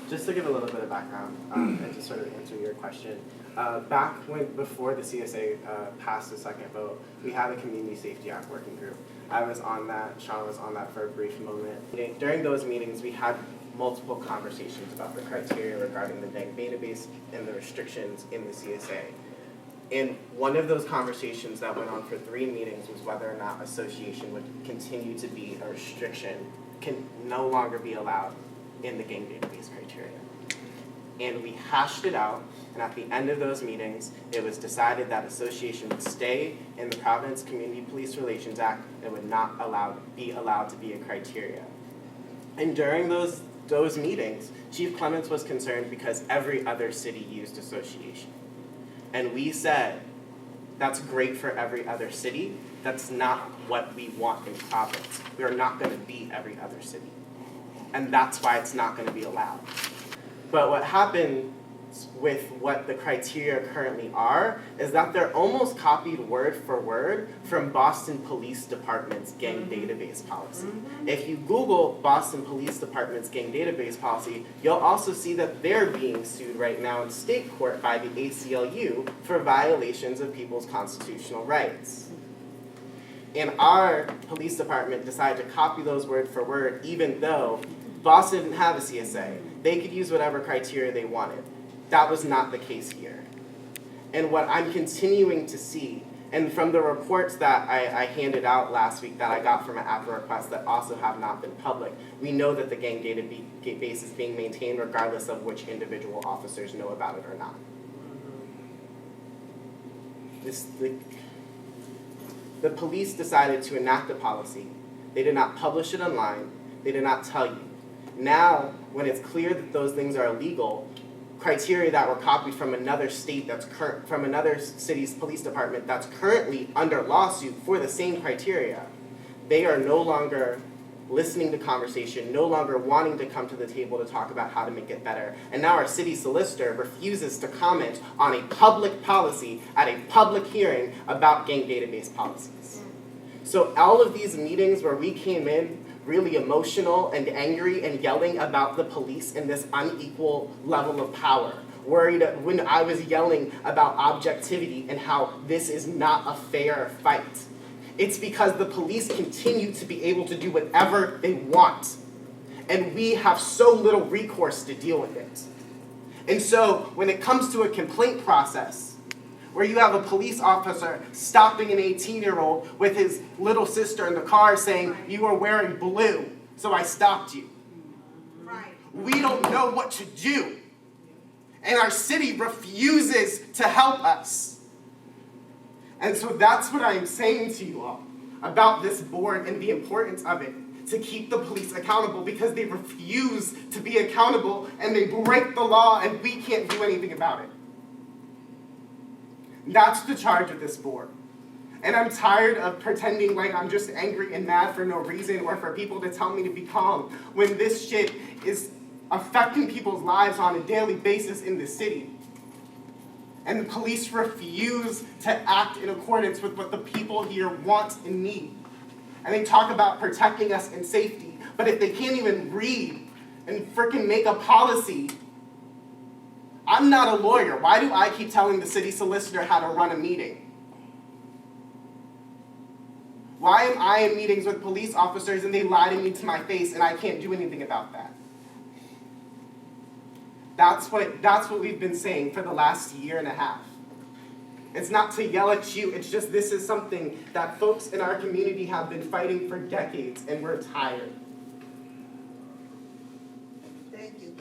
Just to give a little bit of background and to sort of answer your question, before the CSA passed the second vote, we had a Community Safety Act working group. I was on that, Sean was on that for a brief moment. During those meetings, we had multiple conversations about the criteria regarding the gang database and the restrictions in the CSA. And one of those conversations that went on for 3 meetings was whether or not association would continue to be a restriction, can no longer be allowed in the gang database criteria. And we hashed it out, and at the end of those meetings, it was decided that association would stay in the Providence Community Police Relations Act and would not be allowed to be a criteria. And during those meetings, Chief Clements was concerned because every other city used association. And we said, that's great for every other city. That's not what we want in Providence. We are not going to be every other city. And that's why it's not going to be allowed. But what happens with what the criteria currently are is that they're almost copied word for word from Boston Police Department's gang database policy. If you Google Boston Police Department's gang database policy, you'll also see that they're being sued right now in state court by the ACLU for violations of people's constitutional rights. And our police department decided to copy those word for word, even though Boston didn't have a CSA. They could use whatever criteria they wanted. That was not the case here. And what I'm continuing to see, and from the reports that I handed out last week that I got from an APRA request that also have not been public, we know that the gang database is being maintained regardless of which individual officers know about it or not. The police decided to enact a policy. They did not publish it online. They did not tell you. Now, when it's clear that those things are illegal, criteria that were copied from another state from another city's police department that's currently under lawsuit for the same criteria, they are no longer listening to conversation, no longer wanting to come to the table to talk about how to make it better. And now our city solicitor refuses to comment on a public policy at a public hearing about gang database policies. So all of these meetings where we came in really emotional and angry and yelling about the police in this unequal level of power, worried when I was yelling about objectivity and how this is not a fair fight. It's because the police continue to be able to do whatever they want, and we have so little recourse to deal with it. And so when it comes to a complaint process, where you have a police officer stopping an 18-year-old with his little sister in the car saying, "You are wearing blue, so I stopped you." Right. We don't know what to do. And our city refuses to help us. And so that's what I am saying to you all about this board and the importance of it, to keep the police accountable, because they refuse to be accountable and they break the law and we can't do anything about it. That's the charge of this board. And I'm tired of pretending like I'm just angry and mad for no reason, or for people to tell me to be calm when this shit is affecting people's lives on a daily basis in the city. And the police refuse to act in accordance with what the people here want and need. And they talk about protecting us and safety, but if they can't even read and frickin' make a policy, I'm not a lawyer. Why do I keep telling the city solicitor how to run a meeting? Why am I in meetings with police officers and they lie to me to my face and I can't do anything about that? That's what we've been saying for the last year and a half. It's not to yell at you, it's just this is something that folks in our community have been fighting for decades, and we're tired. Thank you.